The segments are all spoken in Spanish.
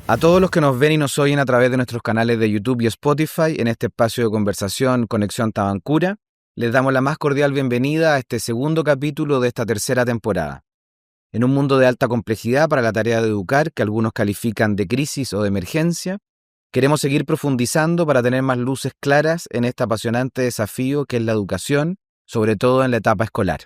A todos los que nos ven y nos oyen a través de nuestros canales de YouTube y Spotify, en este espacio de conversación Conexión Tabancura, les damos la más cordial bienvenida a este segundo capítulo de esta tercera temporada. En un mundo de alta complejidad para la tarea de educar, que algunos califican de crisis o de emergencia, queremos seguir profundizando para tener más luces claras en este apasionante desafío que es la educación, sobre todo en la etapa escolar.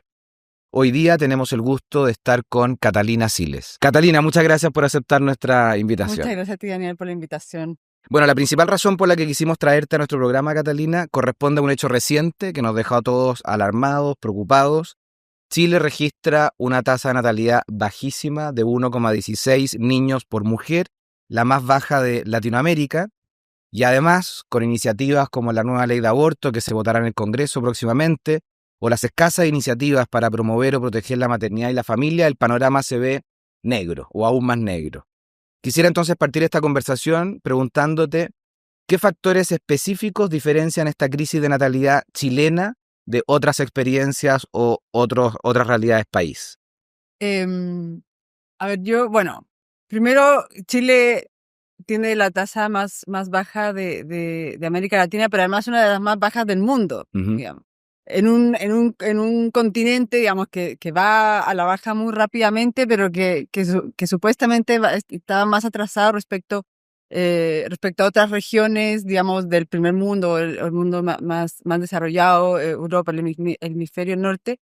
Hoy día tenemos el gusto de estar con Catalina Siles. Catalina, muchas gracias por aceptar nuestra invitación. Muchas gracias a ti, Daniel, por la invitación. Bueno, la principal razón por la que quisimos traerte a nuestro programa, Catalina, corresponde a un hecho reciente que nos dejó a todos alarmados, preocupados. Chile registra una tasa de natalidad bajísima de 1,16 niños por mujer, la más baja de Latinoamérica, y además, con iniciativas como la nueva ley de aborto que se votará en el Congreso próximamente, o las escasas iniciativas para promover o proteger la maternidad y la familia, el panorama se ve negro, o aún más negro. Quisiera entonces partir esta conversación preguntándote qué factores específicos diferencian esta crisis de natalidad chilena de otras experiencias o otras realidades país. Primero, Chile tiene la tasa más baja de América Latina, pero además una de las más bajas del mundo, digamos. En un continente, digamos, que va a la baja muy rápidamente, pero que supuestamente estaba más atrasado respecto a otras regiones, digamos, del primer mundo, el mundo más desarrollado, Europa, el hemisferio norte.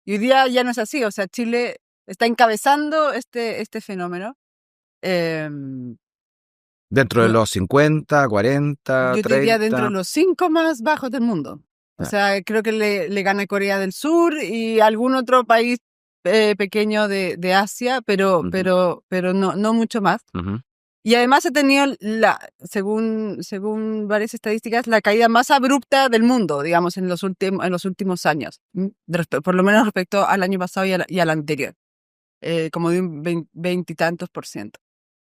Y hoy día ya no es así, o sea, Chile está encabezando este fenómeno. Dentro de los 50, 40, yo 30... diría dentro de los 5 más bajos del mundo. O sea, creo que le gana Corea del Sur y algún otro país pequeño de Asia, pero no mucho más. Y además ha tenido, según varias estadísticas, la caída más abrupta del mundo, digamos, en los últimos años, por lo menos respecto al año pasado y al anterior, como de un 20 y tantos %.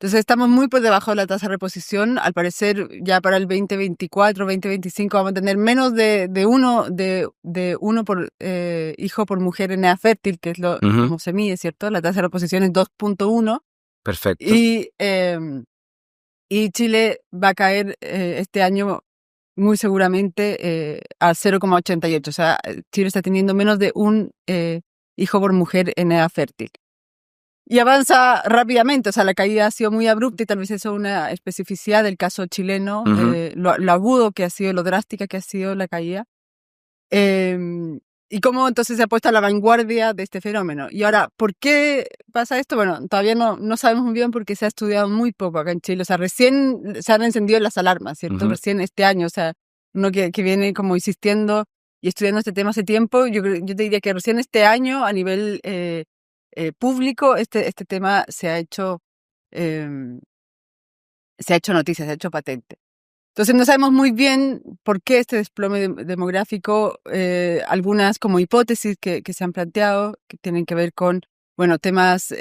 Entonces estamos muy por debajo de la tasa de reposición. Al parecer ya para el 2024, 2025 vamos a tener menos de uno por hijo por mujer en edad fértil, que es como se mide, ¿cierto? La tasa de reposición es 2.1. Perfecto. Y Chile va a caer este año muy seguramente a 0,88. O sea, Chile está teniendo menos de un hijo por mujer en edad fértil. Y avanza rápidamente, o sea, la caída ha sido muy abrupta y tal vez eso es una especificidad del caso chileno, lo agudo que ha sido, lo drástica que ha sido la caída. Y cómo entonces se ha puesto a la vanguardia de este fenómeno. Y ahora, ¿por qué pasa esto? Bueno, todavía no sabemos muy bien porque se ha estudiado muy poco acá en Chile. O sea, recién se han encendido las alarmas, ¿cierto? Recién este año, o sea, uno que viene como insistiendo y estudiando este tema hace tiempo, yo te diría que recién este año a nivel público este tema se ha hecho noticia, se ha hecho patente. Entonces no sabemos muy bien por qué este desplome demográfico, algunas como hipótesis que se han planteado, que tienen que ver con, bueno, temas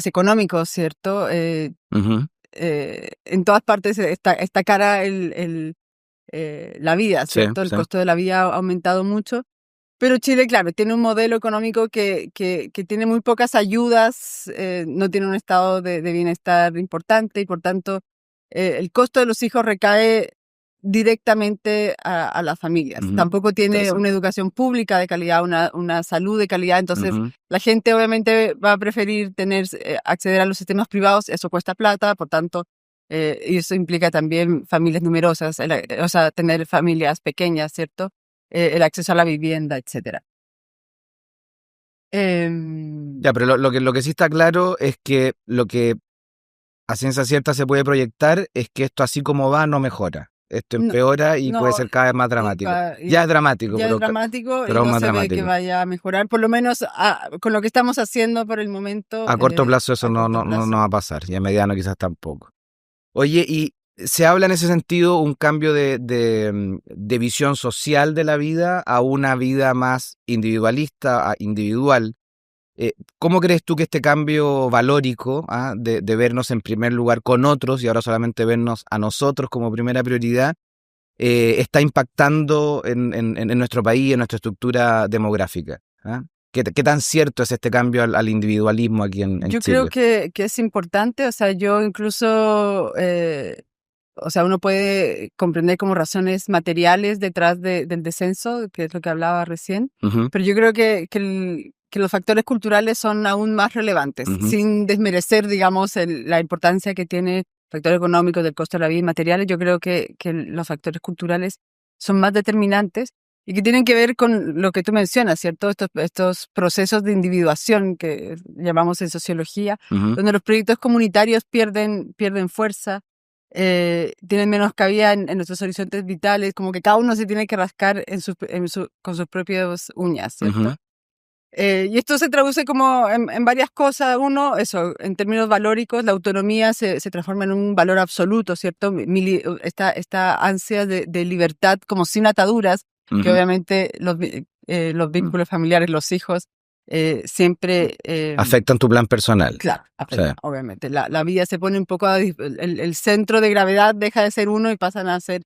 económicos, ¿cierto? En todas partes está cara la vida, ¿cierto? El costo de la vida ha aumentado mucho. Pero Chile, claro, tiene un modelo económico que tiene muy pocas ayudas, no tiene un estado de bienestar importante y por tanto el costo de los hijos recae directamente a las familias. Tampoco tiene una educación pública de calidad, una salud de calidad, entonces la gente obviamente va a preferir acceder a los sistemas privados, eso cuesta plata, por tanto, y eso implica también familias numerosas, o sea, tener familias pequeñas, ¿cierto? El acceso a la vivienda, etcétera. Ya, pero lo que sí está claro es que lo que a ciencia cierta se puede proyectar es que esto así como va no mejora. Esto empeora y puede ser cada vez más dramático. Ya es dramático. Ya es dramático pero y no se ve que vaya a mejorar, por lo menos con lo que estamos haciendo por el momento. A corto plazo eso no va a pasar y a mediano quizás tampoco. Oye, y se habla en ese sentido un cambio de visión social de la vida a una vida más individualista, individual. ¿Cómo crees tú que este cambio valórico de vernos en primer lugar con otros y ahora solamente vernos a nosotros como primera prioridad está impactando en nuestro país, en nuestra estructura demográfica? ¿Qué tan cierto es este cambio al individualismo aquí en Yo Chile? creo que es importante, o sea, yo incluso, o sea, uno puede comprender como razones materiales detrás del descenso, que es lo que hablaba recién, pero yo creo que los factores culturales son aún más relevantes, sin desmerecer, digamos, la importancia que tiene el factor económico del costo de la vida y materiales. Yo creo que los factores culturales son más determinantes y que tienen que ver con lo que tú mencionas, ¿cierto? Estos procesos de individuación que llamamos en sociología, donde los proyectos comunitarios pierden fuerza, tienen menos cabida en nuestros horizontes vitales, como que cada uno se tiene que rascar con sus propias uñas, ¿cierto? Y esto se traduce como en varias cosas. Uno, eso, en términos valóricos, la autonomía se transforma en un valor absoluto, ¿cierto? Esta ansia de libertad como sin ataduras, que obviamente los vínculos familiares, los hijos, siempre... afectan tu plan personal. Claro, afectan, obviamente. La vida se pone un poco... El centro de gravedad deja de ser uno y pasan a ser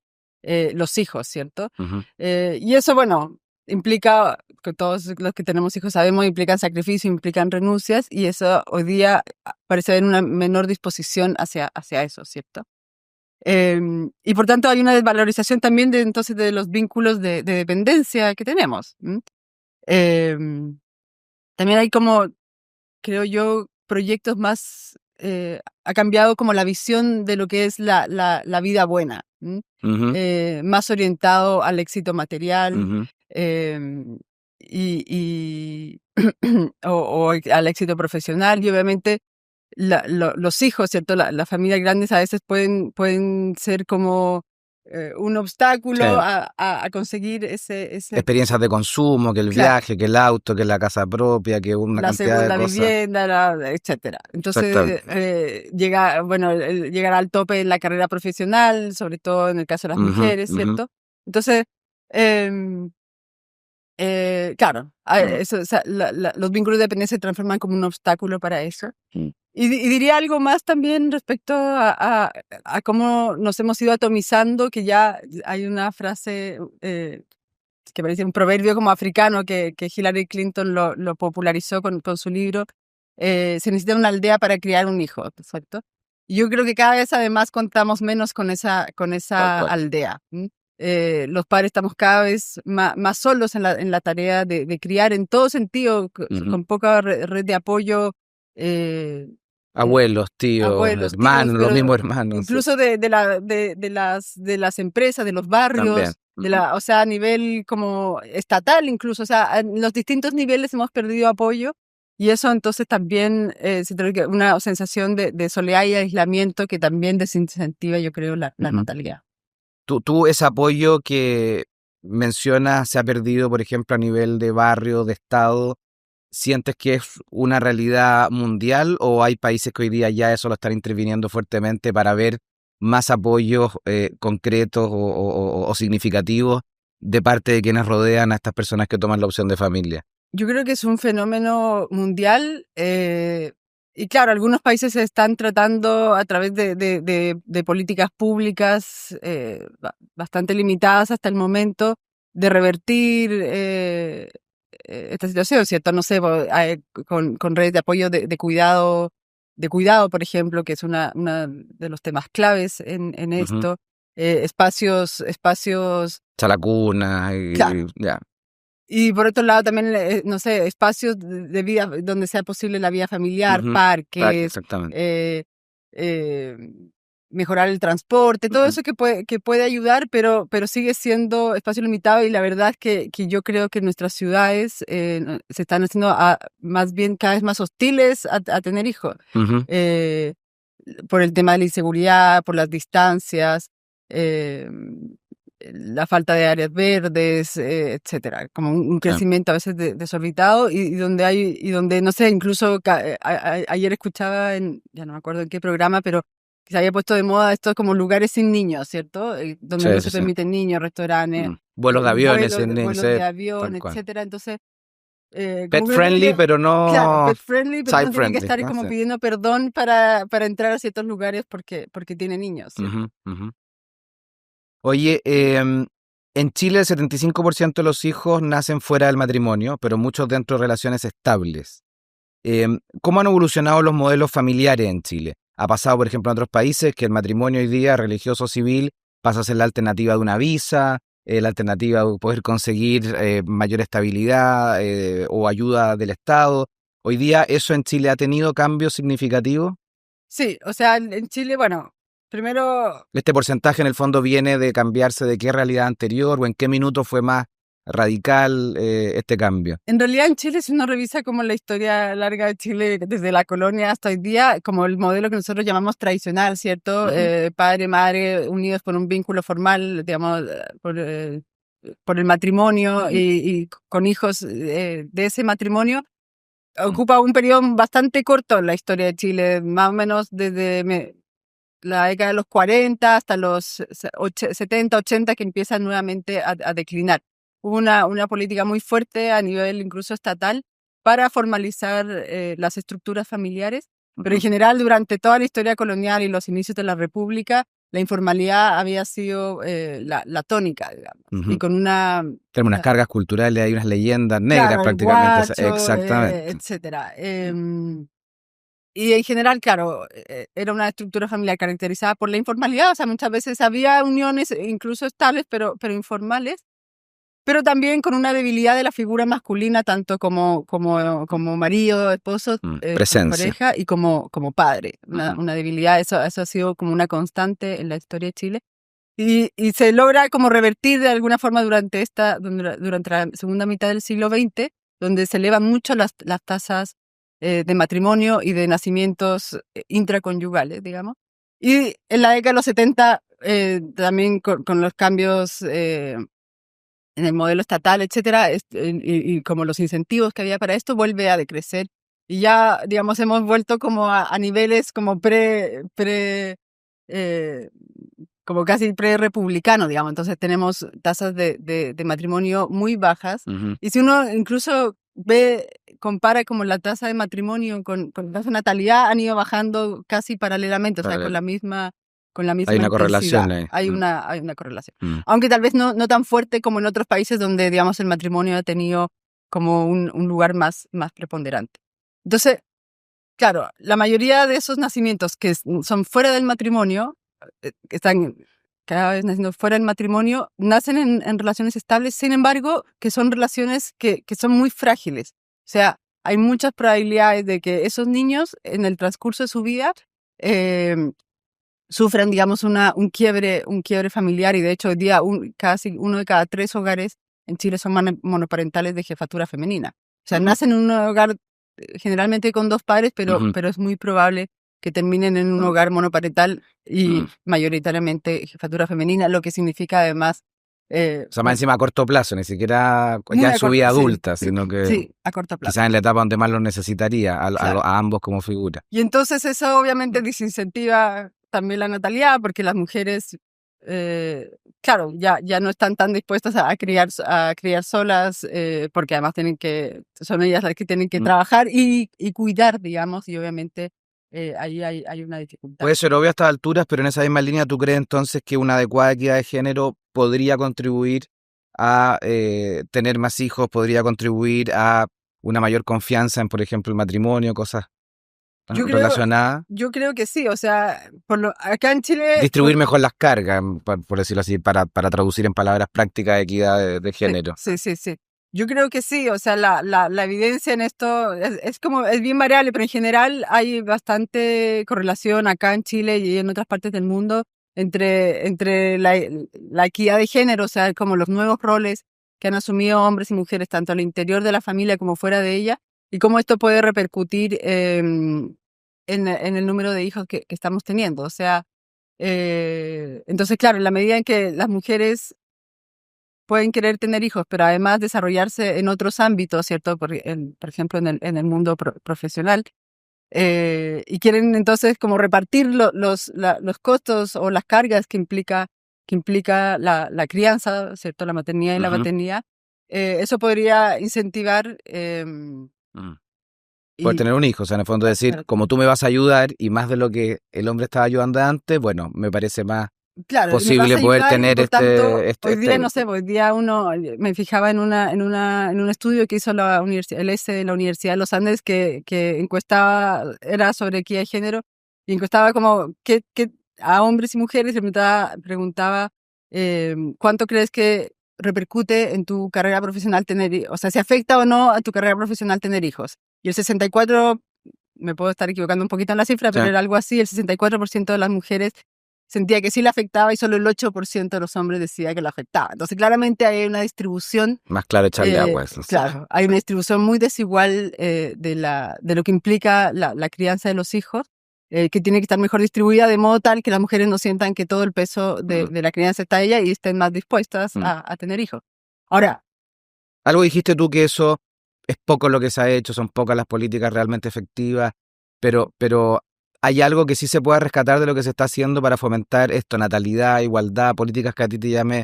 los hijos, ¿cierto? Y eso, bueno, implica, que todos los que tenemos hijos sabemos, implican sacrificio, implican renuncias, y eso hoy día parece haber una menor disposición hacia eso, ¿cierto? Y por tanto hay una desvalorización también entonces de los vínculos de dependencia que tenemos. También hay como, creo yo, proyectos más... ha cambiado como la visión de lo que es la vida buena, más orientado al éxito material, o al éxito profesional, y obviamente los hijos, ¿cierto? Las familias grandes a veces pueden ser como un obstáculo a conseguir ese... Experiencias de consumo, que el viaje, que el auto, que la casa propia, que una cantidad de cosas. La segunda vivienda, etcétera. Entonces, llegar al tope en la carrera profesional, sobre todo en el caso de las mujeres, ¿cierto? Entonces, claro, eso, o sea, los vínculos de dependencia se transforman como un obstáculo para eso. Y diría algo más también respecto a cómo nos hemos ido atomizando, que ya hay una frase que parece un proverbio como africano que Hillary Clinton lo popularizó con su libro, se necesita una aldea para criar un hijo, ¿cierto? Y yo creo que cada vez además contamos menos con esa aldea. Los padres estamos cada vez más solos en la tarea de criar en todo sentido, con poca red de apoyo. Abuelos, tíos, hermanos, los mismos hermanos. Incluso de las empresas, de los barrios, o sea, a nivel como estatal incluso, o sea, en los distintos niveles hemos perdido apoyo, y eso entonces también se trae una sensación de soledad y aislamiento que también desincentiva, yo creo, la natalidad. ¿Tú ese apoyo que mencionas se ha perdido, por ejemplo, a nivel de barrio, de estado? ¿Sientes que es una realidad mundial o hay países que hoy día ya eso lo están interviniendo fuertemente para ver más apoyos concretos o significativos de parte de quienes rodean a estas personas que toman la opción de familia? Yo creo que es un fenómeno mundial. Y claro, algunos países se están tratando a través de políticas públicas bastante limitadas hasta el momento de revertir esta situación, ¿cierto? No sé, con redes de apoyo de cuidado, por ejemplo, que es una de los temas claves en esto. Espacios... Chalacuna y claro. Ya. Y por otro lado también, no sé, espacios de vida donde sea posible la vida familiar, parques, mejorar el transporte, todo eso que puede ayudar, pero sigue siendo espacio limitado, y la verdad es que yo creo que nuestras ciudades se están haciendo más bien cada vez más hostiles a tener hijos, por el tema de la inseguridad, por las distancias, la falta de áreas verdes, etcétera, como un crecimiento a veces desorbitado, y donde no sé, incluso ayer escuchaba ya no me acuerdo en qué programa, pero que se había puesto de moda estos como lugares sin niños, ¿cierto? Donde no se permiten niños, restaurantes, vuelos de aviones, vuelos de avión, etcétera. Entonces, pet friendly, pero no... Claro, pet friendly, pero no tiene que estar como Sí. pidiendo perdón para entrar a ciertos lugares porque tiene niños, ¿cierto? Oye, En Chile el 75% de los hijos nacen fuera del matrimonio, pero muchos dentro de relaciones estables. ¿Cómo han evolucionado los modelos familiares en Chile? Ha pasado, por ejemplo, en otros países que el matrimonio hoy día, religioso o civil, pasa a ser la alternativa de una visa, la alternativa de poder conseguir mayor estabilidad o ayuda del Estado. Hoy día, ¿eso en Chile ha tenido cambios significativos? Sí, o sea, en Chile, bueno, primero... ¿Este porcentaje en el fondo viene de cambiarse de qué realidad anterior o en qué minuto fue más radical este cambio? En realidad en Chile, si uno revisa como la historia larga de Chile desde la colonia hasta hoy día, como el modelo que nosotros llamamos tradicional, ¿cierto? Padre, madre, unidos por un vínculo formal, digamos, por el matrimonio y con hijos de ese matrimonio, ocupa un periodo bastante corto en la historia de Chile, más o menos desde la década de los 40 hasta los 70, 80, que empieza nuevamente a declinar. Hubo una política muy fuerte a nivel incluso estatal para formalizar las estructuras familiares, pero en general durante toda la historia colonial y los inicios de la República, la informalidad había sido la tónica, digamos, y con Tenemos unas cargas culturales, hay unas leyendas negras, claro, prácticamente. guacho, Exactamente. etcétera. Y en general, claro, era una estructura familiar caracterizada por la informalidad, o sea, muchas veces había uniones incluso estables, pero informales, pero también con una debilidad de la figura masculina, tanto como marido, esposo, Presencia. pareja y como padre. Una debilidad, eso ha sido como una constante en la historia de Chile. Y se logra como revertir de alguna forma durante la segunda mitad del siglo XX, donde se elevan mucho las tasas de matrimonio y de nacimientos intraconyugales, digamos. Y en la década de los 70, también con los cambios en el modelo estatal, etcétera, y como los incentivos que había para esto, vuelve a decrecer. Y ya, digamos, hemos vuelto como a niveles como como casi pre-republicano, digamos. Entonces tenemos tasas de matrimonio muy bajas. Y si uno incluso compara como la tasa de matrimonio con la tasa de natalidad, han ido bajando casi paralelamente, o sea, con la misma hay una intensidad. correlación ahí. Hay una correlación. Aunque tal vez no tan fuerte como en otros países donde, digamos, el matrimonio ha tenido como un lugar más preponderante. Entonces, claro, la mayoría de esos nacimientos que son fuera del matrimonio, que están cada vez naciendo fuera del matrimonio, nacen en relaciones estables, sin embargo, que son relaciones que son muy frágiles. O sea, hay muchas probabilidades de que esos niños en el transcurso de su vida sufran, digamos, un quiebre familiar, y de hecho hoy día casi 1 de cada 3 hogares en Chile son monoparentales de jefatura femenina. O sea, nacen en un hogar generalmente con 2 padres, pero es muy probable que terminen en un hogar monoparental y mayoritariamente jefatura femenina, lo que significa además... o sea, más encima a corto plazo, ni siquiera ya en su vida adulta, sino que sí, a corto plazo. Quizás en la etapa donde más los necesitaría, a ambos como figura. Y entonces eso obviamente desincentiva también la natalidad, porque las mujeres, claro, ya no están tan dispuestas a criar solas, porque además son ellas las que tienen que trabajar y cuidar, digamos, y obviamente ahí hay una dificultad. Puede ser obvio a estas alturas, pero en esa misma línea, ¿tú crees entonces que una adecuada equidad de género podría contribuir a tener más hijos, podría contribuir a una mayor confianza en, por ejemplo, el matrimonio, cosas relacionadas? Yo creo que sí, o sea, acá en Chile... Distribuir mejor las cargas, por decirlo así, para traducir en palabras prácticas equidad de género. Sí. Yo creo que sí, o sea, la evidencia en esto es bien variable, pero en general hay bastante correlación acá en Chile y en otras partes del mundo entre la equidad de género, o sea, como los nuevos roles que han asumido hombres y mujeres, tanto al interior de la familia como fuera de ella, y cómo esto puede repercutir en el número de hijos que estamos teniendo. O sea, entonces, claro, en la medida en que las mujeres pueden querer tener hijos, pero además desarrollarse en otros ámbitos, ¿cierto? Por ejemplo, en el mundo profesional, y quieren entonces como repartir los costos o las cargas que implica la crianza, ¿cierto? La maternidad y la paternidad. Eso podría incentivar... Poder tener un hijo, o sea, en el fondo decir, como tú me vas a ayudar y más de lo que el hombre estaba ayudando antes, bueno, me parece más posible poder tener hoy día, no sé, hoy día me fijaba en un estudio que hizo el ESE de la Universidad de los Andes que encuestaba, era sobre equidad de género, y encuestaba como que a hombres y mujeres le preguntaba ¿cuánto crees que repercute en tu carrera profesional o sea, si afecta o no a tu carrera profesional tener hijos? Y el 64%, me puedo estar equivocando un poquito en la cifra, pero era algo así, el 64% de las mujeres sentía que sí le afectaba y solo el 8% de los hombres decía que lo afectaba. Entonces, claramente hay una distribución... Más claro echarle agua. Claro, hay una distribución muy desigual de lo que implica la crianza de los hijos, que tiene que estar mejor distribuida de modo tal que las mujeres no sientan que todo el peso de la crianza está a ella y estén más dispuestas a tener hijos. Ahora... Algo dijiste tú que eso es poco lo que se ha hecho, son pocas las políticas realmente efectivas, pero hay algo que sí se pueda rescatar de lo que se está haciendo para fomentar esto, natalidad, igualdad, políticas que a ti te llame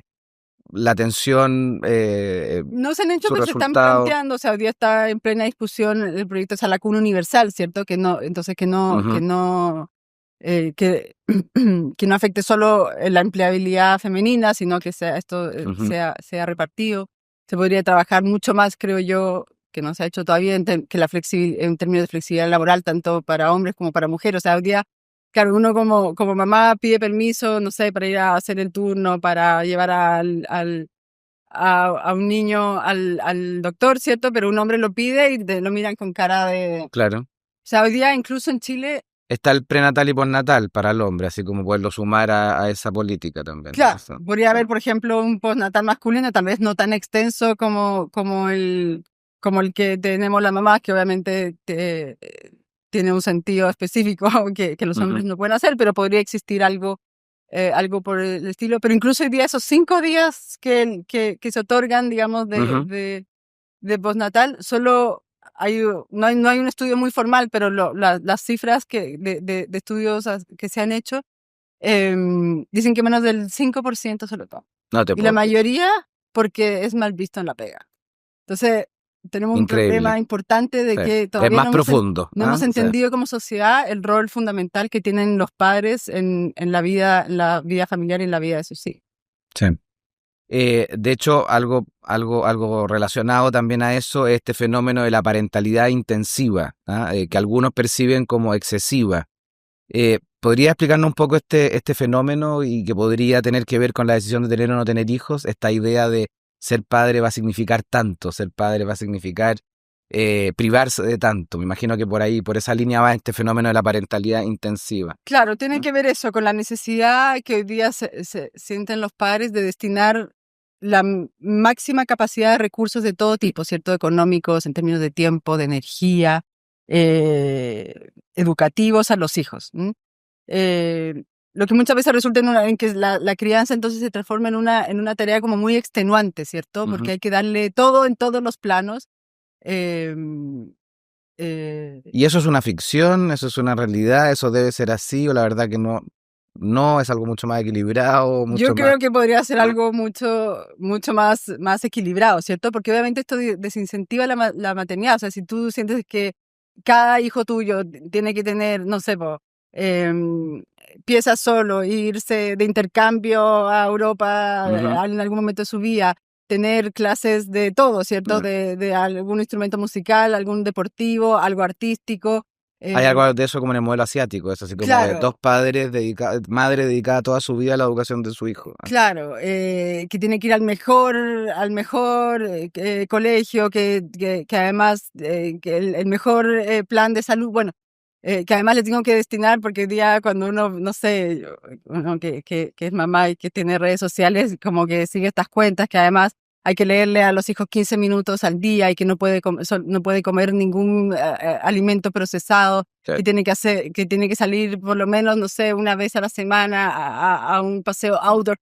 la atención. No se han hecho, pero se están planteando. O sea, hoy día está en plena discusión el proyecto de la cuna universal, ¿cierto? Que no afecte solo la empleabilidad femenina, sino que sea repartido. Se podría trabajar mucho más, creo yo, que no se ha hecho todavía en términos de flexibilidad laboral, tanto para hombres como para mujeres. O sea, hoy día, claro, uno como mamá pide permiso, no sé, para ir a hacer el turno, para llevar a un niño al doctor, ¿cierto? Pero un hombre lo pide y lo miran con cara de... Claro. O sea, hoy día incluso en Chile... Está el prenatal y postnatal para el hombre, así como poderlo sumar a esa política también. Claro, podría haber, por ejemplo, un postnatal masculino, tal vez no tan extenso como el que tenemos las mamás, que obviamente tiene un sentido específico que los hombres no pueden hacer, pero podría existir algo por el estilo. Pero incluso hoy día esos 5 días que se otorgan, digamos, de postnatal, solo no hay un estudio muy formal, pero las cifras de estudios que se han hecho dicen que menos del 5% se lo toma. Y la mayoría porque es mal visto en la pega. Entonces, tenemos un problema importante de que todavía no hemos entendido como sociedad el rol fundamental que tienen los padres en la vida familiar y en la vida de sus hijos. Sí. De hecho, algo relacionado también a eso es este fenómeno de la parentalidad intensiva, que algunos perciben como excesiva. ¿Podría explicarnos un poco este fenómeno y que podría tener que ver con la decisión de tener o no tener hijos? Esta idea de ser padre va a significar tanto, ser padre va a significar privarse de tanto. Me imagino que por esa línea va este fenómeno de la parentalidad intensiva. Claro, tiene que ver eso con la necesidad que hoy día se sienten los padres de destinar la máxima capacidad de recursos de todo tipo, ¿cierto? Económicos, en términos de tiempo, de energía, educativos a los hijos. Lo que muchas veces resulta en que la crianza entonces se transforma en una tarea como muy extenuante, ¿cierto? Porque hay que darle todo en todos los planos. ¿Y eso es una ficción? ¿Eso es una realidad? ¿Eso debe ser así? ¿O la verdad que no es algo mucho más equilibrado? Yo creo que podría ser algo mucho más equilibrado, ¿cierto? Porque obviamente esto desincentiva la maternidad. O sea, si tú sientes que cada hijo tuyo tiene que tener, no sé, piensa solo, irse de intercambio a Europa en algún momento de su vida, tener clases de todo, ¿cierto? De algún instrumento musical, algún deportivo, algo artístico. Hay algo de eso como en el modelo asiático, es así como de 2 padres, madre dedicada toda su vida a la educación de su hijo. Claro, que tiene que ir al mejor colegio, que además que el mejor plan de salud, bueno, que además le tengo que destinar, porque hoy día cuando uno, no sé, uno que es mamá y que tiene redes sociales, como que sigue estas cuentas, que además hay que leerle a los hijos 15 minutos al día y que no puede comer ningún alimento procesado, que tiene que salir por lo menos, no sé, una vez a la semana a un paseo outdoor.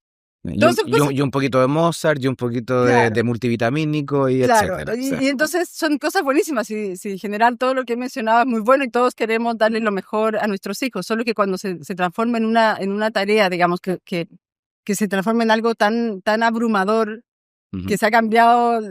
Y un poquito de Mozart y un poquito de multivitamínico y etcétera. Y entonces son cosas buenísimas y en general todo lo que he mencionado es muy bueno y todos queremos darle lo mejor a nuestros hijos, solo que cuando se transforma en una tarea, digamos, que se transforma en algo tan abrumador, que se ha cambiado,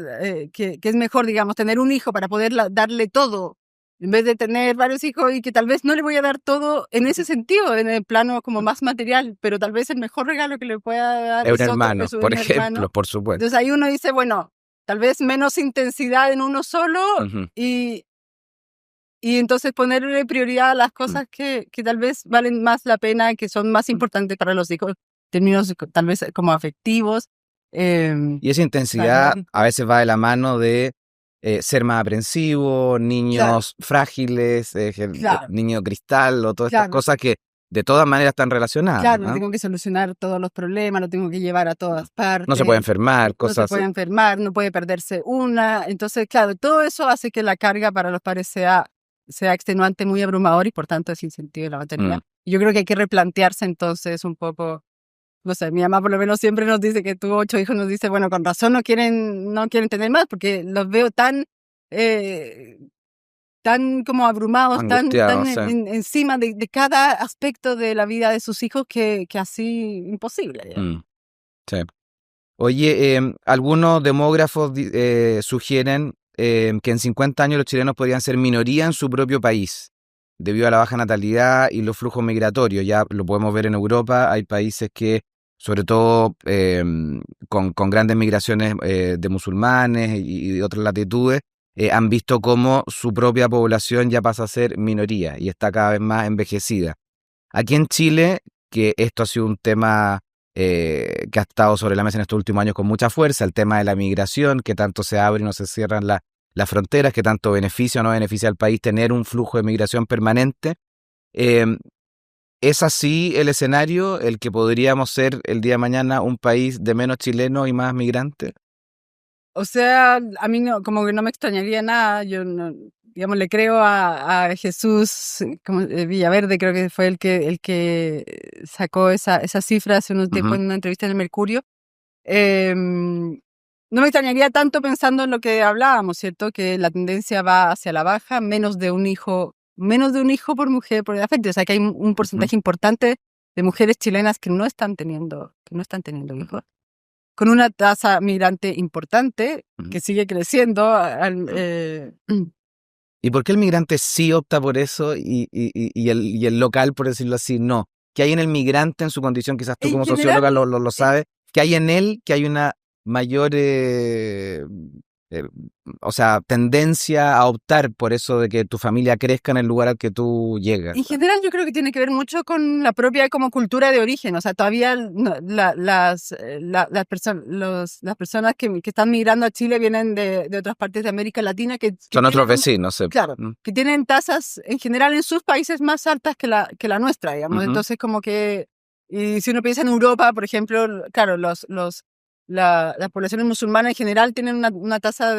que es mejor, digamos, tener un hijo para poder darle todo en vez de tener varios hijos y que tal vez no le voy a dar todo en ese sentido, en el plano como más material, pero tal vez el mejor regalo que le pueda dar es un hermano, por ejemplo, por supuesto. Entonces ahí uno dice, bueno, tal vez menos intensidad en uno solo y entonces ponerle prioridad a las cosas que tal vez valen más la pena, que son más importantes para los hijos, en términos tal vez como afectivos. Y esa intensidad a veces va de la mano de ser más aprensivo, niños frágiles, niño cristal o todas estas cosas que de todas maneras están relacionadas. Claro, tengo que solucionar todos los problemas, lo tengo que llevar a todas partes. No se puede enfermar, cosas así. No se puede enfermar, no puede perderse una. Entonces, claro, todo eso hace que la carga para los padres sea extenuante, muy abrumador y por tanto es sin sentido la maternidad. Yo creo que hay que replantearse entonces un poco, no sé, mi mamá por lo menos siempre nos dice que tuvo 8 hijos, nos dice, bueno, con razón no quieren tener más porque los veo tan como abrumados, tan encima de cada aspecto de la vida de sus hijos que así imposible. Sí. Oye, algunos demógrafos sugieren que en 50 años los chilenos podrían ser minoría en su propio país, debido a la baja natalidad y los flujos migratorios. Ya lo podemos ver en Europa, hay países que, sobre todo con grandes migraciones de musulmanes y de otras latitudes, han visto cómo su propia población ya pasa a ser minoría y está cada vez más envejecida. Aquí en Chile, que esto ha sido un tema que ha estado sobre la mesa en estos últimos años con mucha fuerza, el tema de la migración, que tanto se abren y no se cierran las fronteras, que tanto beneficia o no beneficia al país tener un flujo de migración permanente. ¿Es así el escenario, el que podríamos ser el día de mañana un país de menos chilenos y más migrantes? O sea, a mí no, como que no me extrañaría nada. Yo no, digamos, le creo a Jesús como Villaverde, creo que fue el que sacó esa cifra hace unos tiempos en una entrevista en el Mercurio. No me extrañaría tanto pensando en lo que hablábamos, ¿cierto? Que la tendencia va hacia la baja, menos de un hijo por mujer por afecto. O sea, que hay un porcentaje importante de mujeres chilenas que no están teniendo hijos, con una tasa migrante importante que sigue creciendo. ¿Y por qué el migrante sí opta por eso y el local, por decirlo así, no? ¿Qué hay en el migrante en su condición? Quizás tú como socióloga lo sabes. ¿Qué hay en él? Que hay una mayor tendencia a optar por eso de que tu familia crezca en el lugar al que tú llegas. En general yo creo que tiene que ver mucho con la propia como cultura de origen, o sea, todavía las personas que están migrando a Chile vienen de otras partes de América Latina que son otros vecinos, sí. Claro, que tienen tasas en general en sus países más altas que la nuestra, digamos. Entonces como que, y si uno piensa en Europa, por ejemplo, claro, las poblaciones musulmanas en general tienen una tasa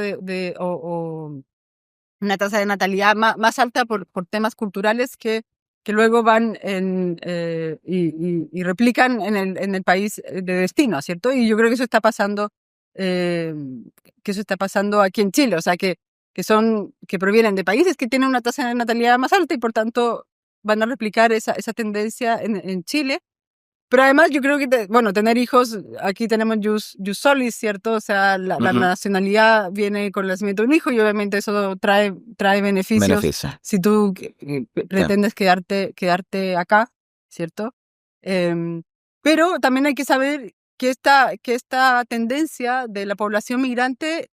una tasa de natalidad más alta por temas culturales que luego van y replican en el país de destino, ¿cierto? Y yo creo que eso está pasando aquí en Chile, o sea que provienen de países que tienen una tasa de natalidad más alta y por tanto van a replicar esa tendencia en Chile. Pero además yo creo que, tener hijos, aquí tenemos jus solis, ¿cierto? O sea, la nacionalidad viene con el nacimiento de un hijo y obviamente eso trae beneficios si tú pretendes quedarte acá, ¿cierto? Pero también hay que saber que esta tendencia de la población migrante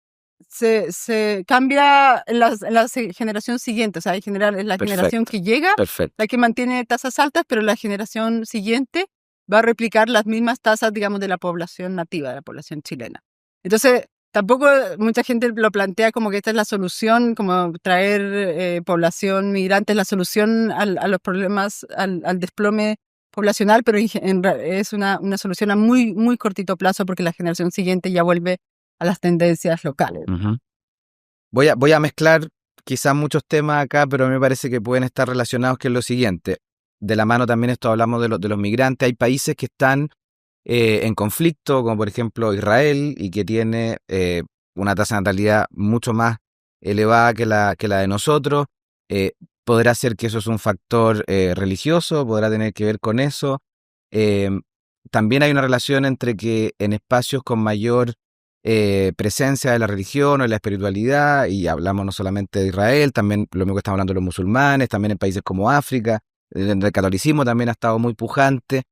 se cambia en la generación siguiente. O sea, en general es la generación que llega, la que mantiene tasas altas, pero la generación siguiente va a replicar las mismas tasas, digamos, de la población nativa, de la población chilena. Entonces, tampoco mucha gente lo plantea como que esta es la solución, como traer población migrante es la solución a los problemas, al desplome poblacional, pero es una solución a muy, muy cortito plazo porque la generación siguiente ya vuelve a las tendencias locales. Voy a mezclar quizás muchos temas acá, pero a mí me parece que pueden estar relacionados, que es lo siguiente. De la mano también esto hablamos de los migrantes. Hay países que están en conflicto, como por ejemplo Israel, y que tiene una tasa de natalidad mucho más elevada que la de nosotros. Podrá ser que eso es un factor religioso, podrá tener que ver con eso. También hay una relación entre que en espacios con mayor presencia de la religión o de la espiritualidad, y hablamos no solamente de Israel, también lo mismo que estamos hablando de los musulmanes, también en países como África, donde el catolicismo también ha estado muy pujante.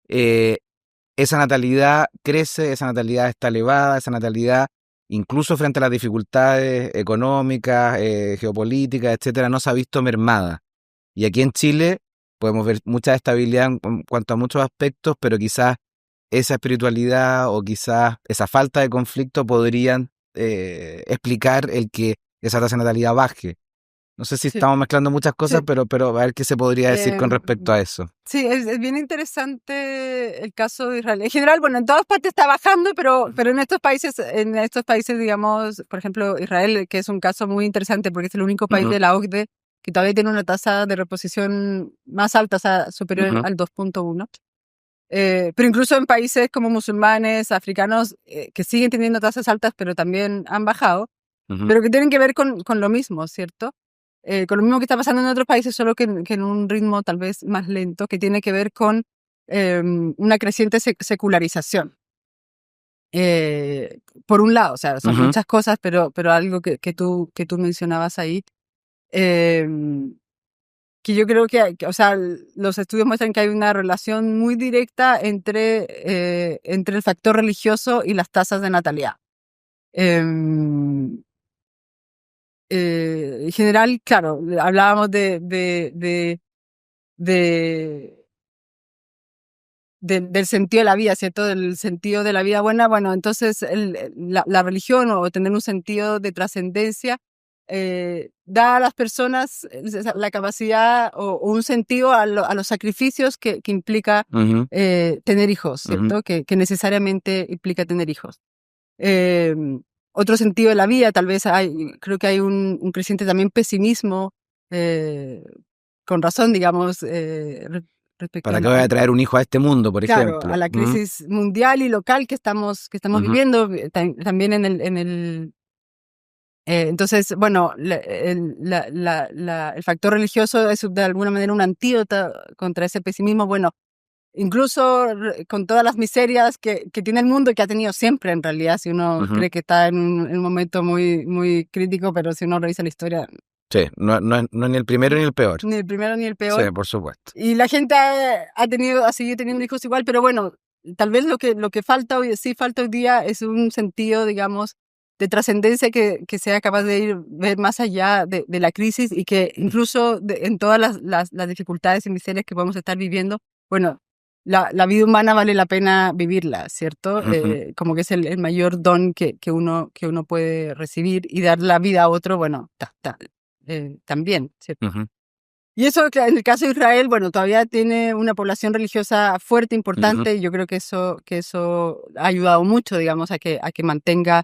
Esa natalidad crece, esa natalidad está elevada, esa natalidad, incluso frente a las dificultades económicas, geopolíticas, etcétera, no se ha visto mermada. Y aquí en Chile podemos ver mucha estabilidad en cuanto a muchos aspectos, pero quizás esa espiritualidad o quizás esa falta de conflicto podrían explicar el que esa tasa de natalidad baje. No sé si estamos mezclando muchas cosas, sí. pero a ver qué se podría decir con respecto a eso. Sí, es bien interesante el caso de Israel. En general, bueno, en todas partes está bajando, pero en estos países, digamos, por ejemplo, Israel, que es un caso muy interesante porque es el único país de la OCDE que todavía tiene una tasa de reposición más alta, o sea, superior al 2.1. Pero incluso en países como musulmanes, africanos, que siguen teniendo tasas altas, pero también han bajado, pero que tienen que ver con lo mismo, ¿cierto? Con lo mismo que está pasando en otros países, solo que en un ritmo tal vez más lento, que tiene que ver con una creciente secularización. Por un lado, o sea, son muchas cosas, pero algo que tú mencionabas ahí, que yo creo que, o sea, los estudios muestran que hay una relación muy directa entre el factor religioso y las tasas de natalidad. En general, claro, hablábamos del sentido de la vida, ¿cierto? Del sentido de la vida buena. Bueno, entonces la religión o tener un sentido de trascendencia da a las personas la capacidad o un sentido a los sacrificios que implica tener hijos, ¿cierto? Que necesariamente implica tener hijos. Otro sentido de la vida, tal vez creo que hay un creciente también pesimismo, con razón, digamos, respecto ¿Para qué voy a traer un hijo a este mundo, por ejemplo? Claro, a la crisis mundial y local que estamos viviendo, también en el entonces, bueno, el factor religioso es de alguna manera un antídoto contra ese pesimismo. Bueno, incluso con todas las miserias que tiene el mundo y que ha tenido siempre, en realidad, si uno cree que está en un momento muy, muy crítico, pero si uno revisa la historia. Sí, no es ni el primero ni el peor. Ni el primero ni el peor. Sí, por supuesto. Y la gente ha seguido teniendo hijos igual, pero bueno, tal vez lo que falta hoy día es un sentido, digamos, de trascendencia que sea capaz de ver más allá de la crisis y que incluso en todas las dificultades y miserias que podemos estar viviendo, bueno, la vida humana vale la pena vivirla, ¿cierto? Como que es el mayor don que uno puede recibir, y dar la vida a otro, bueno, también, ¿cierto? Y eso, en el caso de Israel, bueno, todavía tiene una población religiosa fuerte, importante, y yo creo que eso ha ayudado mucho, digamos, a que mantenga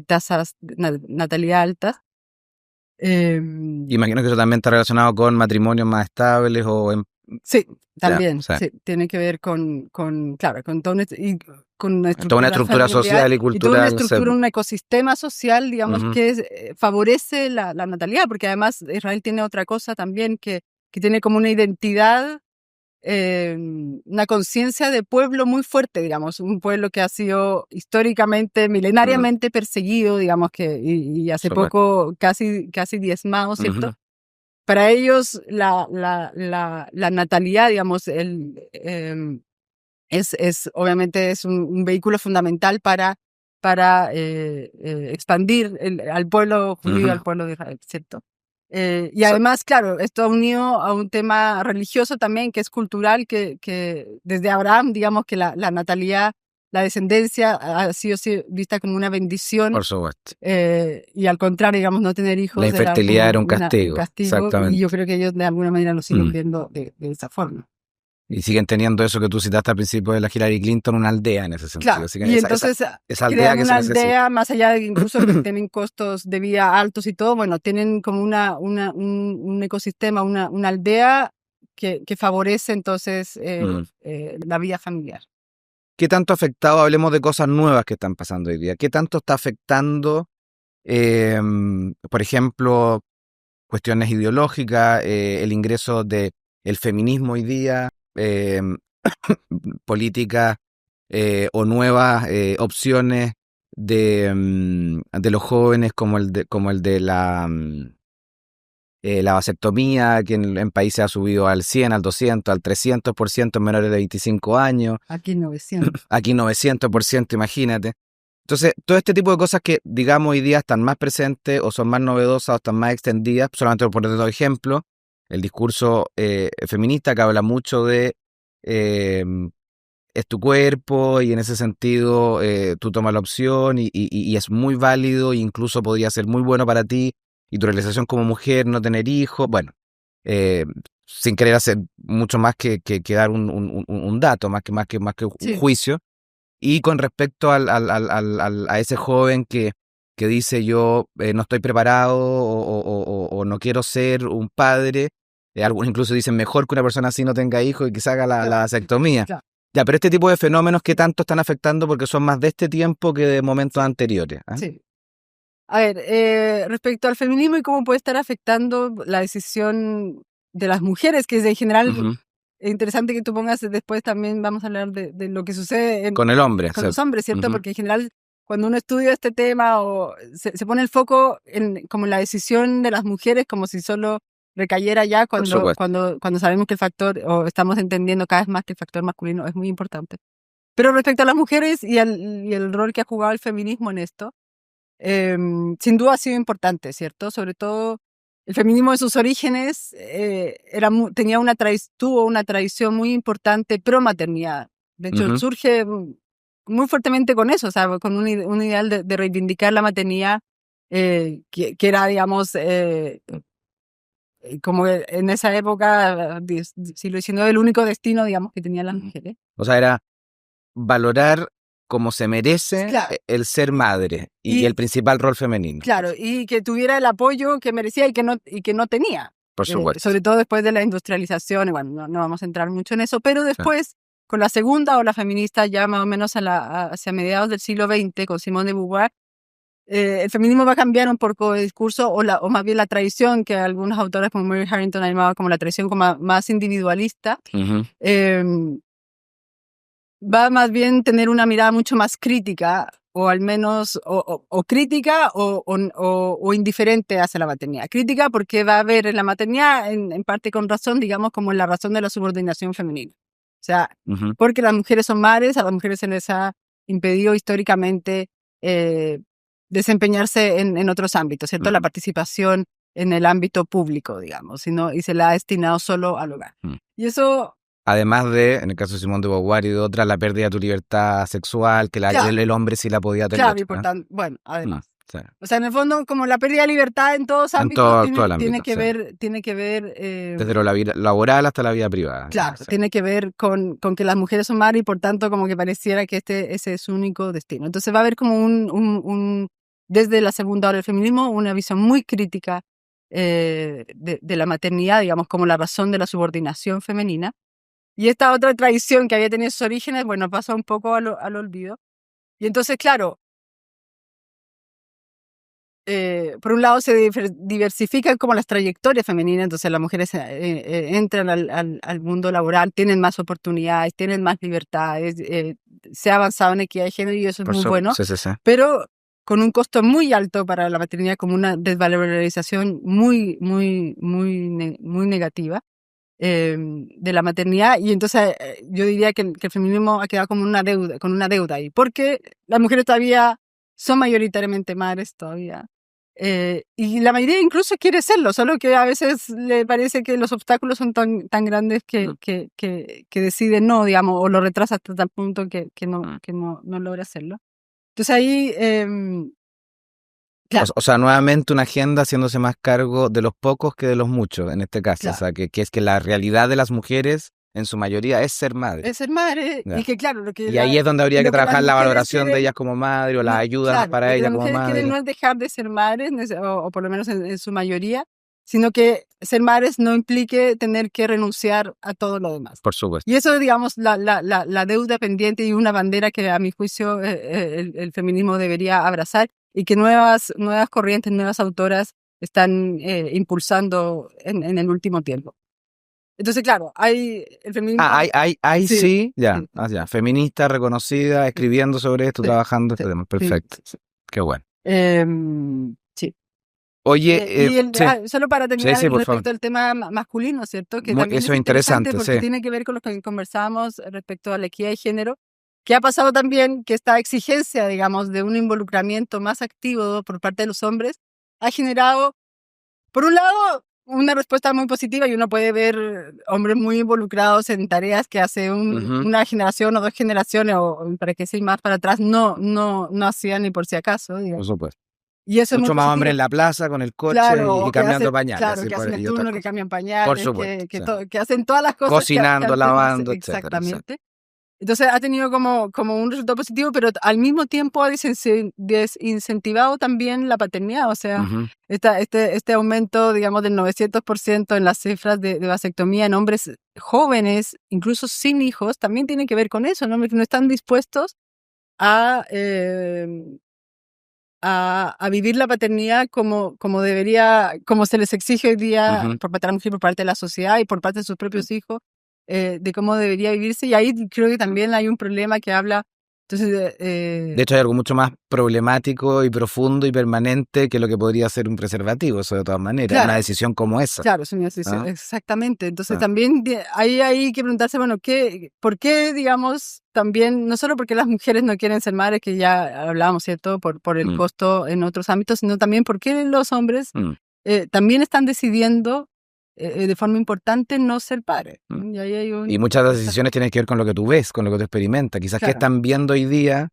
tasas de natalidad altas. Imagino que eso también está relacionado con matrimonios más estables o sí, también, sí, tiene que ver con claro, con todo con una toda una estructura social y cultural. Y toda una estructura, un ecosistema social, digamos, que favorece la natalidad, porque además Israel tiene otra cosa también, que tiene como una identidad, una conciencia de pueblo muy fuerte, digamos, un pueblo que ha sido históricamente, milenariamente perseguido, digamos, y hace poco casi diezmado, ¿cierto? Para ellos la natalidad, digamos, obviamente es un vehículo fundamental para expandir al pueblo judío, al pueblo de Israel, ¿cierto? Y además, claro, esto unido a un tema religioso también, que es cultural, que desde Abraham, digamos, que la natalidad, la descendencia ha sido vista como una bendición. Por supuesto. Y al contrario, digamos, no tener hijos. La infertilidad era un castigo. Exactamente. Y yo creo que ellos de alguna manera lo siguen viendo de esa forma. Y siguen teniendo eso que tú citaste al principio de la Hillary Clinton, una aldea en ese sentido. Claro, Así que y entonces esa aldea que una aldea, más allá de que incluso que tienen costos de vida altos y todo, bueno, tienen como un ecosistema, una aldea que favorece entonces la vida familiar. ¿Qué tanto ha afectado? Hablemos de cosas nuevas que están pasando hoy día. ¿Qué tanto está afectando, por ejemplo, cuestiones ideológicas, el ingreso del feminismo hoy día, políticas o nuevas opciones de los jóvenes como el de la vasectomía, que en países ha subido al 100, al 200, al 300% en menores de 25 años. Aquí 900. Aquí 900%, imagínate. Entonces, todo este tipo de cosas que, digamos, hoy día están más presentes o son más novedosas o están más extendidas, solamente por poner dos ejemplos, el discurso feminista que habla mucho de es tu cuerpo y en ese sentido tú tomas la opción y es muy válido e incluso podría ser muy bueno para ti y tu realización como mujer, no tener hijos, bueno, sin querer hacer mucho más que dar un dato, más que un juicio. Y con respecto a ese joven que dice yo no estoy preparado o no quiero ser un padre, algunos incluso dicen mejor que una persona así no tenga hijos y que se haga la vasectomía. Claro. Ya, pero este tipo de fenómenos, ¿qué tanto están afectando? Porque son más de este tiempo que de momentos anteriores. Sí. A ver, respecto al feminismo y cómo puede estar afectando la decisión de las mujeres, que es en general es interesante que tú pongas, después también vamos a hablar de lo que sucede con el hombre, con los hombres, ¿cierto? Porque en general cuando uno estudia este tema o se pone el foco como en la decisión de las mujeres, como si solo recayera ya cuando sabemos que el factor, o estamos entendiendo cada vez más que el factor masculino es muy importante. Pero respecto a las mujeres y el rol que ha jugado el feminismo en esto, sin duda ha sido importante, ¿cierto? Sobre todo el feminismo en sus orígenes tuvo una tradición muy importante pro maternidad. De hecho, surge muy fuertemente con eso, o sea, con un ideal de reivindicar la maternidad que era, digamos, como en esa época, siglo XIX, el único destino, digamos, que tenían las mujeres. O sea, era valorar como se merece el ser madre y el principal rol femenino. Claro, y que tuviera el apoyo que merecía y que no tenía. Por supuesto. Sobre todo después de la industrialización, y bueno, no vamos a entrar mucho en eso, pero después, con la segunda ola feminista, ya más o menos hacia mediados del siglo XX, con Simone de Beauvoir, el feminismo va a cambiar un poco el discurso, o más bien la tradición que algunos autores como Mary Harrington han llamado como la tradición como más individualista. Va más bien tener una mirada mucho más crítica, o al menos o crítica o indiferente hacia la maternidad. Crítica porque va a ver en la maternidad, en parte con razón, digamos, como la razón de la subordinación femenina. O sea, porque las mujeres son madres, a las mujeres se les ha impedido históricamente desempeñarse en otros ámbitos, ¿cierto? La participación en el ámbito público, digamos, y se la ha destinado solo al hogar. Y eso... Además de, en el caso de Simone de Beauvoir y de otras, la pérdida de tu libertad sexual, que el hombre sí la podía tener. Claro, importante. Bueno, además. O sea, en el fondo, como la pérdida de libertad en todos ámbitos tiene que ver... desde lo laboral hasta la vida privada. Claro, tiene que ver con que las mujeres son madres y por tanto como que pareciera que ese es su único destino. Entonces va a haber como desde la segunda ola del feminismo, una visión muy crítica de la maternidad, digamos, como la razón de la subordinación femenina. Y esta otra tradición que había tenido sus orígenes, bueno, pasa un poco al olvido. Y entonces, claro, por un lado se diversifican como las trayectorias femeninas, entonces las mujeres entran al mundo laboral, tienen más oportunidades, tienen más libertades, se ha avanzado en equidad de género y eso es muy bueno, sí. Pero con un costo muy alto para la maternidad, como una desvalorización muy, muy, muy, muy negativa de la maternidad. Y entonces yo diría que el feminismo ha quedado como con una deuda ahí, porque las mujeres todavía son mayoritariamente madres todavía. Y la mayoría incluso quiere serlo, solo que a veces le parece que los obstáculos son tan grandes que deciden no, digamos, o lo retrasa hasta tal punto que no logra hacerlo. Entonces ahí... claro. O sea, nuevamente una agenda haciéndose más cargo de los pocos que de los muchos, en este caso. Claro. O sea, que es que la realidad de las mujeres, en su mayoría, es ser madre. Es ser madre, y que claro... Y ahí es donde habría que trabajar la valoración de ellas como madre o las ayudas para ellas como madre. Lo que las mujeres quieren no es dejar de ser madres, o por lo menos en su mayoría, sino que ser madres no implique tener que renunciar a todo lo demás. Por supuesto. Y eso, digamos, la deuda pendiente y una bandera que a mi juicio el feminismo debería abrazar y que nuevas corrientes, nuevas autoras están impulsando en el último tiempo. Entonces, claro, hay el feminismo. Sí, ya, sí. Ya, feminista, reconocida, escribiendo sobre esto, trabajando este tema. Perfecto. Sí. Qué bueno. Sí. Oye, solo para terminar respecto al tema masculino, ¿cierto? Que también eso es interesante porque tiene que ver con lo que conversábamos respecto a la equidad de género, que ha pasado también que esta exigencia, digamos, de un involucramiento más activo por parte de los hombres ha generado, por un lado, una respuesta muy positiva, y uno puede ver hombres muy involucrados en tareas que hace una generación o 2 generaciones, o para que sea más para atrás, no hacían ni por si acaso, digamos. Por supuesto. Y eso mucho más hombres en la plaza con el coche y cambiando pañales. Claro, que hacen el turno, que cambian pañales, por supuesto, que hacen todas las cosas. Cocinando, lavando, exactamente. Etcétera. Entonces ha tenido como un resultado positivo, pero al mismo tiempo ha desincentivado también la paternidad. O sea, este aumento, digamos, del 900% en las cifras de vasectomía en hombres jóvenes, incluso sin hijos, también tiene que ver con eso, ¿no? No están dispuestos a vivir la paternidad como debería, como se les exige hoy día por parte de la mujer, por parte de la sociedad y por parte de sus propios hijos, de cómo debería vivirse. Y ahí creo que también hay un problema que habla. Entonces, de hecho, hay algo mucho más problemático y profundo y permanente que lo que podría ser un preservativo, eso de todas maneras, claro, una decisión como esa. Claro, es una decisión, exactamente. Entonces también hay que preguntarse, bueno, ¿por qué, digamos, también, no solo porque las mujeres no quieren ser madres, que ya hablábamos, ¿cierto?, por el costo en otros ámbitos, sino también porque los hombres también están decidiendo de forma importante no ser padres. Y muchas de las decisiones tienen que ver con lo que tú ves, con lo que tú experimentas. Quizás que están viendo hoy día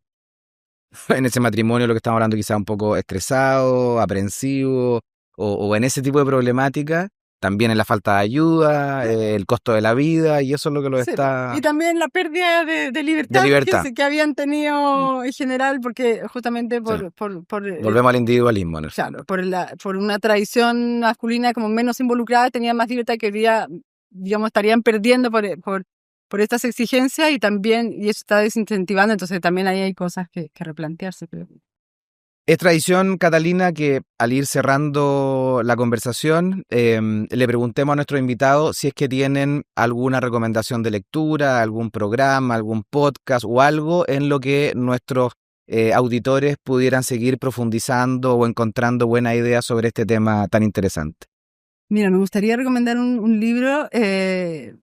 en ese matrimonio, lo que estamos hablando, quizás un poco estresado, aprensivo, o en ese tipo de problemática, también en la falta de ayuda, el costo de la vida, y eso es lo que lo está... Y también la pérdida de libertad. Que habían tenido en general, porque justamente volvemos al individualismo. En el claro, por una tradición masculina como menos involucrada, tenían más libertad que hoy día, digamos, estarían perdiendo por estas exigencias, y eso está desincentivando. Entonces también ahí hay cosas que replantearse. Es tradición, Catalina, que al ir cerrando la conversación, le preguntemos a nuestros invitados si es que tienen alguna recomendación de lectura, algún programa, algún podcast o algo en lo que nuestros auditores pudieran seguir profundizando o encontrando buenas ideas sobre este tema tan interesante. Mira, me gustaría recomendar un libro de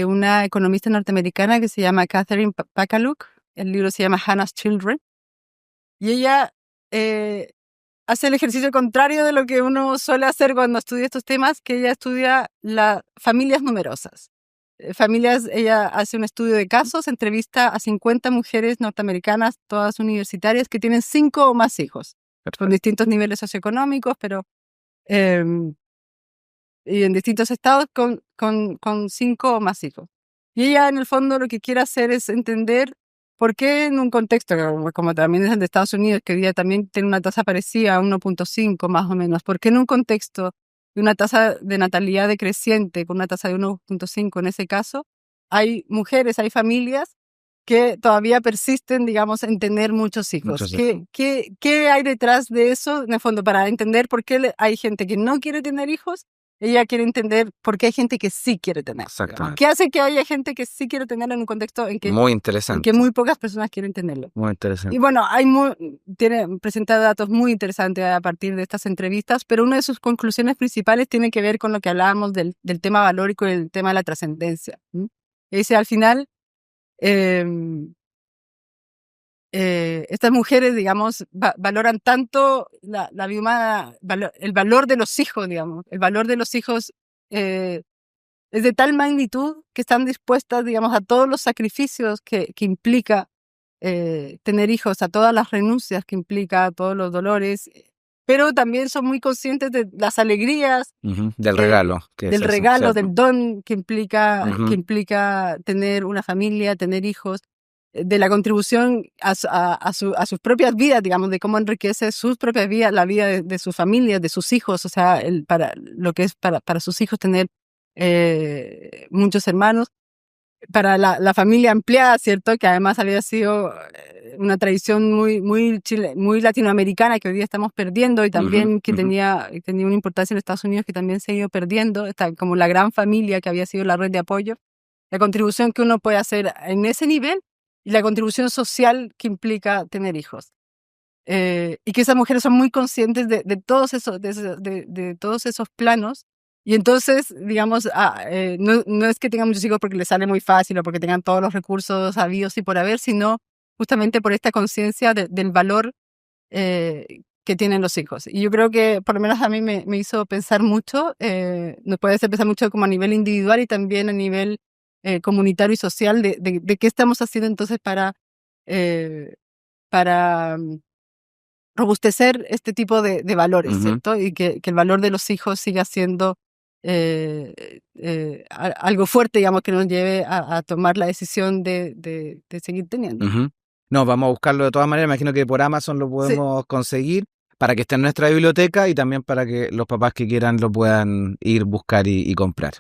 una economista norteamericana que se llama Catherine Pakaluk. El libro se llama Hannah's Children. Y ella hace el ejercicio contrario de lo que uno suele hacer cuando estudia estos temas, que ella estudia las familias numerosas. Ella hace un estudio de casos, entrevista a 50 mujeres norteamericanas, todas universitarias, que tienen 5 o más hijos, con distintos niveles socioeconómicos, pero y en distintos estados con 5 o más hijos. Y ella, en el fondo, lo que quiere hacer es entender por qué en un contexto como también es el de Estados Unidos, que hoy día también tiene una tasa parecida a 1.5 más o menos, por qué en un contexto de una tasa de natalidad decreciente, con una tasa de 1.5 en ese caso, hay mujeres, hay familias que todavía persisten, digamos, en tener muchos hijos. ¿Qué hay detrás de eso? En el fondo, para entender por qué hay gente que no quiere tener hijos, ella quiere entender por qué hay gente que sí quiere tener. Exactamente. ¿Qué hace que haya gente que sí quiere tenerlo en un contexto en que muy pocas personas quieren tenerlo? Muy interesante. Y bueno, presenta datos muy interesantes a partir de estas entrevistas, pero una de sus conclusiones principales tiene que ver con lo que hablábamos del tema valórico y el tema de la trascendencia. Dice, al final, estas mujeres, digamos, valoran tanto la vida humana, el valor de los hijos, digamos. El valor de los hijos es de tal magnitud que están dispuestas, digamos, a todos los sacrificios que implica tener hijos, a todas las renuncias que implica, a todos los dolores, pero también son muy conscientes de las alegrías. Del regalo. Del don que implica tener una familia, tener hijos, de la contribución a sus propias vidas, digamos, de cómo enriquece sus propias vidas, la vida de sus familias, de sus hijos, o sea, para lo que es para sus hijos tener muchos hermanos. para la familia ampliada, ¿cierto? Que además había sido una tradición muy latinoamericana que hoy día estamos perdiendo y también que tenía una importancia en Estados Unidos que también se ha ido perdiendo, como la gran familia que había sido la red de apoyo. La contribución que uno puede hacer en ese nivel y la contribución social que implica tener hijos. Y que esas mujeres son muy conscientes de todos esos planos. Y entonces, digamos, no es que tengan muchos hijos porque les sale muy fácil o porque tengan todos los recursos habidos y por haber, sino justamente por esta conciencia del valor que tienen los hijos. Y yo creo que, por lo menos a mí me hizo pensar mucho, nos puede hacer pensar mucho como a nivel individual y también a nivel comunitario y social de qué estamos haciendo entonces para robustecer este tipo de valores, ¿cierto? Y que el valor de los hijos siga siendo algo fuerte, digamos, que nos lleve a tomar la decisión de seguir teniendo. No, vamos a buscarlo de todas maneras. Imagino que por Amazon lo podemos conseguir para que esté en nuestra biblioteca y también para que los papás que quieran lo puedan ir, buscar y comprar.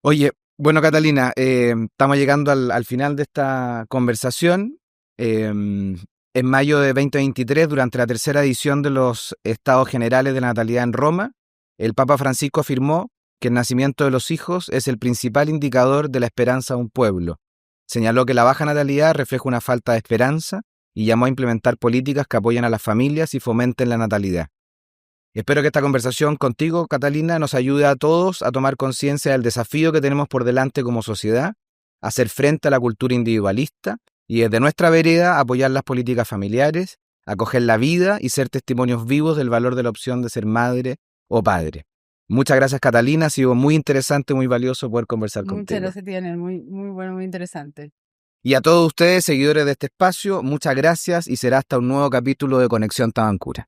Oye, bueno, Catalina, estamos llegando al final de esta conversación. En mayo de 2023, durante la tercera edición de los Estados Generales de la Natalidad en Roma, el Papa Francisco afirmó que el nacimiento de los hijos es el principal indicador de la esperanza de un pueblo. Señaló que la baja natalidad refleja una falta de esperanza y llamó a implementar políticas que apoyen a las familias y fomenten la natalidad. Espero que esta conversación contigo, Catalina, nos ayude a todos a tomar conciencia del desafío que tenemos por delante como sociedad, a hacer frente a la cultura individualista y desde nuestra vereda apoyar las políticas familiares, acoger la vida y ser testimonios vivos del valor de la opción de ser madre o padre. Muchas gracias, Catalina. Ha sido muy interesante, muy valioso poder conversar contigo. Muchas gracias, Tiana. Muy bueno, muy interesante. Y a todos ustedes, seguidores de este espacio, muchas gracias y será hasta un nuevo capítulo de Conexión Tabancura.